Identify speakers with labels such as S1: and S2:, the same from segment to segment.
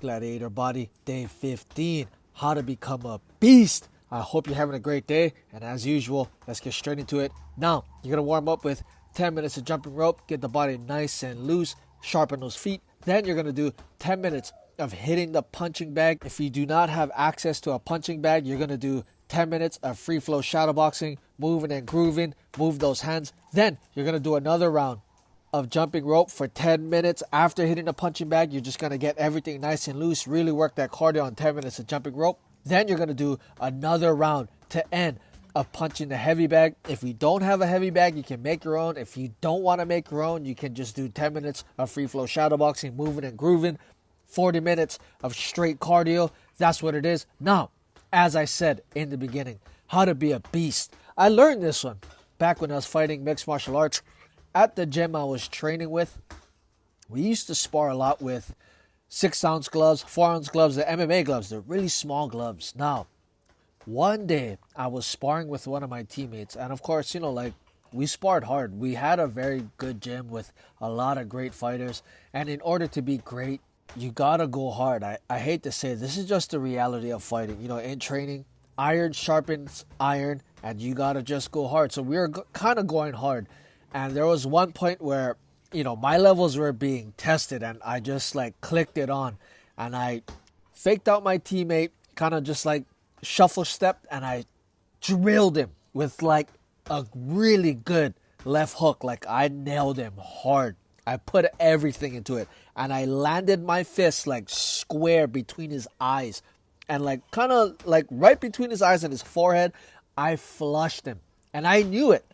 S1: Gladiator Body, day 15, how to become a beast. I hope you're having a great day, and as usual, let's get straight into it. Now, you're going to warm up with 10 minutes of jumping rope, get the body nice and loose, sharpen those feet. Then you're going to do 10 minutes of hitting the punching bag. If you do not have access to a punching bag, you're going to do 10 minutes of free flow shadow boxing, moving and grooving, move those hands. Then you're going to do another round of jumping rope for 10 minutes. After hitting the punching bag, you're just going to get everything nice and loose, really work that cardio on 10 minutes of jumping rope. Then you're going to do another round to end of punching the heavy bag. If you don't have a heavy bag, you can make your own. If you don't want to make your own, you can just do 10 minutes of free flow shadow boxing, moving and grooving, 40 minutes of straight cardio. That's what it is. Now, as I said in the beginning, how to be a beast. I learned this one back when I was fighting mixed martial arts. At the gym I was training with, we used to spar a lot with 6-ounce gloves, 4-ounce gloves, the MMA gloves. They're really small gloves. Now, one day I was sparring with one of my teammates, and of course, we sparred hard. We had a very good gym with a lot of great fighters, and in order to be great, you gotta go hard. I hate to say it, this is just the reality of fighting. In training, iron sharpens iron, and you gotta just go hard. So we were kind of going hard. And there was one point where, my levels were being tested, and I just clicked it on, and I faked out my teammate, kind of just shuffle stepped, and I drilled him with a really good left hook. I nailed him hard. I put everything into it, and I landed my fist square between his eyes, and right between his eyes and his forehead. I flushed him, and I knew it.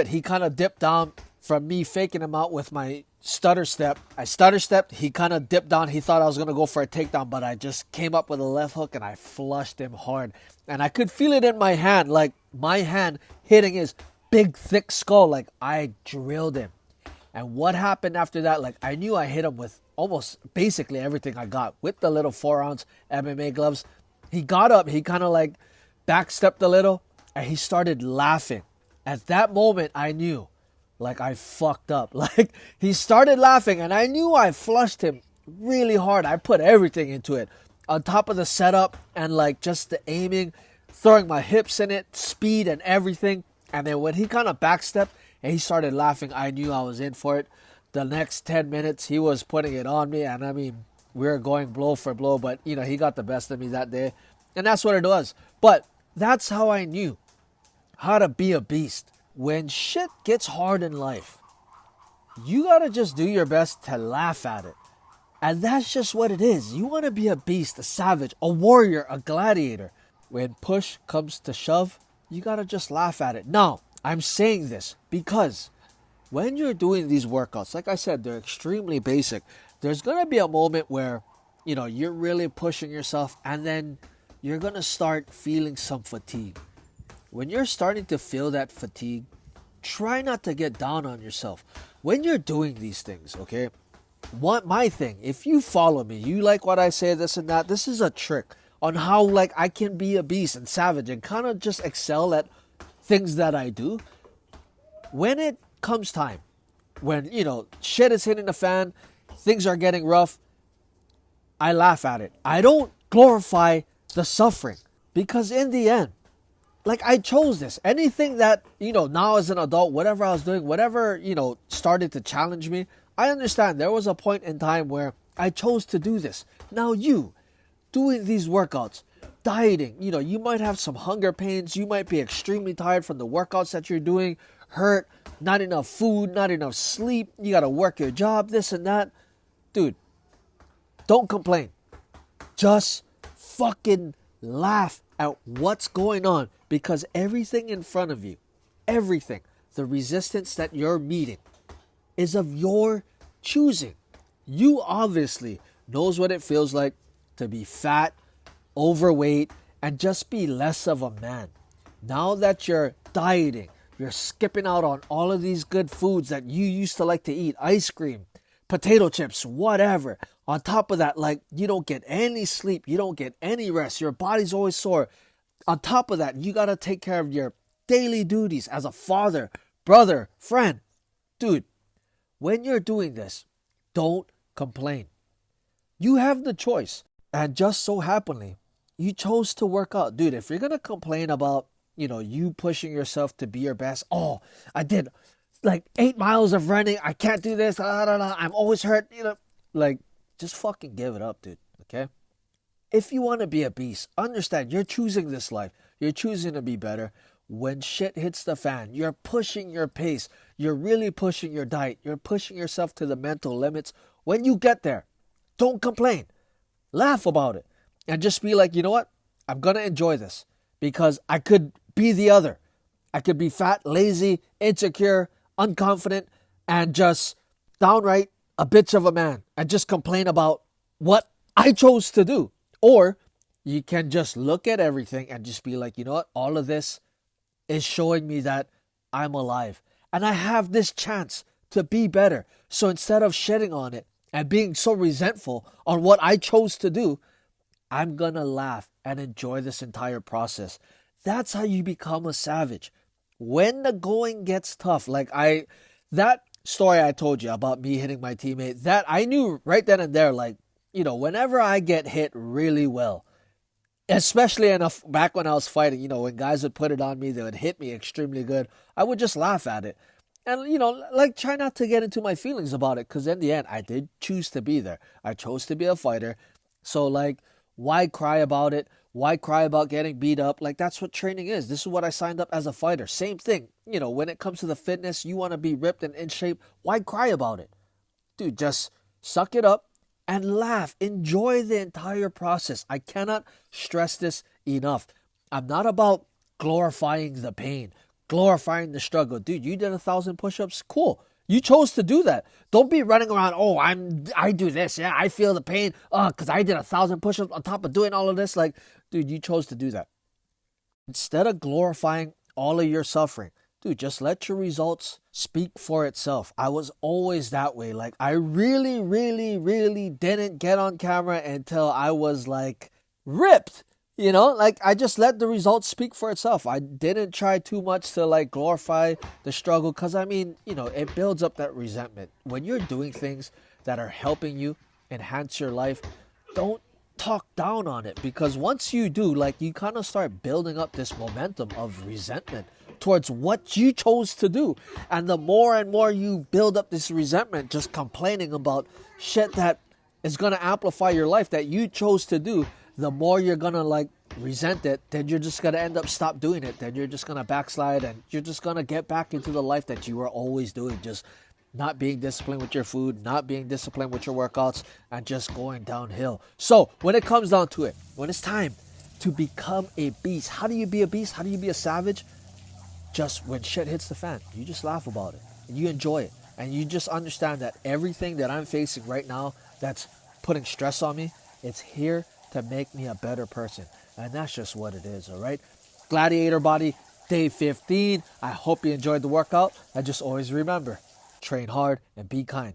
S1: He kind of dipped down from me faking him out with my stutter step. I stutter stepped. He kind of dipped down. He thought I was going to go for a takedown, but I just came up with a left hook and I flushed him hard. And I could feel it in my hand, my hand hitting his big, thick skull. I drilled him. And what happened after that? I knew I hit him with almost basically everything I got with the little 4-ounce MMA gloves. He got up. He kind of backstepped a little, and he started laughing. At that moment, I knew, I fucked up. He started laughing, and I knew I flushed him really hard. I put everything into it. On top of the setup and, just the aiming, throwing my hips in it, speed and everything. And then when he kind of backstepped and he started laughing, I knew I was in for it. The next 10 minutes, he was putting it on me. And, we were going blow for blow. But, he got the best of me that day. And that's what it was. But that's how I knew how to be a beast. When shit gets hard in life, you gotta just do your best to laugh at it. And that's just what it is. You want to be a beast, a savage, a warrior, a gladiator. When push comes to shove, you gotta just laugh at it. Now, I'm saying this because when you're doing these workouts, like I said, they're extremely basic. There's gonna be a moment where, you're really pushing yourself, and then you're gonna start feeling some fatigue. When you're starting to feel that fatigue, try not to get down on yourself. When you're doing these things, okay? My thing, if you follow me, you like what I say, this and that, this is a trick on how I can be a beast and savage and kind of just excel at things that I do. When it comes time, when, shit is hitting the fan, things are getting rough, I laugh at it. I don't glorify the suffering, because in the end, I chose this. Anything that, now as an adult, whatever I was doing, whatever, started to challenge me, I understand there was a point in time where I chose to do this. Now you, doing these workouts, dieting, you might have some hunger pains. You might be extremely tired from the workouts that you're doing, hurt, not enough food, not enough sleep. You got to work your job, this and that. Dude, don't complain. Just fucking laugh at what's going on, because everything in front of you, everything, the resistance that you're meeting is of your choosing. You obviously knows what it feels like to be fat, overweight, and just be less of a man. Now that you're dieting, you're skipping out on all of these good foods that you used to like to eat, ice cream, potato chips, whatever. On top of that, you don't get any sleep, you don't get any rest, your body's always sore. On top of that, you got to take care of your daily duties as a father, brother, friend. Dude, when you're doing this, don't complain. You have the choice. And just so happenly, you chose to work out. Dude, if you're going to complain about, you pushing yourself to be your best, oh, I did like 8 miles of running. I can't do this. I'm always hurt. Like, just fucking give it up, dude. Okay? If you want to be a beast, understand you're choosing this life. You're choosing to be better. When shit hits the fan, you're pushing your pace. You're really pushing your diet. You're pushing yourself to the mental limits. When you get there, don't complain. Laugh about it. And just be like, you know what? I'm going to enjoy this. Because I could be the other. I could be fat, lazy, insecure, unconfident, and just downright a bitch of a man. And just complain about what I chose to do. Or you can just look at everything and just be like, you know what? All of this is showing me that I'm alive. And I have this chance to be better. So instead of shedding on it and being so resentful on what I chose to do, I'm going to laugh and enjoy this entire process. That's how you become a savage. When the going gets tough, that story I told you about me hitting my teammate, that I knew right then and there, whenever I get hit really well, especially back when I was fighting, when guys would put it on me, they would hit me extremely good, I would just laugh at it. And, try not to get into my feelings about it, because in the end, I did choose to be there. I chose to be a fighter. So, why cry about it? Why cry about getting beat up? That's what training is. This is what I signed up as a fighter. Same thing. When it comes to the fitness, you want to be ripped and in shape. Why cry about it? Dude, just suck it up and laugh. Enjoy the entire process. I cannot stress this enough. I'm not about glorifying the pain, glorifying the struggle. Dude, you did 1,000 push-ups. Cool. You chose to do that. Don't be running around, oh, I do this. Yeah, I feel the pain. Because I did 1,000 push-ups on top of doing all of this. Dude, you chose to do that. Instead of glorifying all of your suffering, dude, just let your results speak for itself. I was always that way. I really, really, really didn't get on camera until I was ripped. I just let the results speak for itself. I didn't try too much to glorify the struggle, because it builds up that resentment. When you're doing things that are helping you enhance your life, don't talk down on it, because once you do, you kind of start building up this momentum of resentment towards what you chose to do. And the more and more you build up this resentment, just complaining about shit that is going to amplify your life that you chose to do, the more you're going to resent it. Then you're just going to end up stop doing it. Then you're just going to backslide, and you're just going to get back into the life that you were always doing. Just not being disciplined with your food, not being disciplined with your workouts, and just going downhill. So when it comes down to it, when it's time to become a beast, how do you be a beast? How do you be a savage? Just when shit hits the fan, you just laugh about it and you enjoy it. And you just understand that everything that I'm facing right now that's putting stress on me, it's here to make me a better person. And that's just what it is, all right? Gladiator Body, day 15. I hope you enjoyed the workout. And just always remember, train hard and be kind.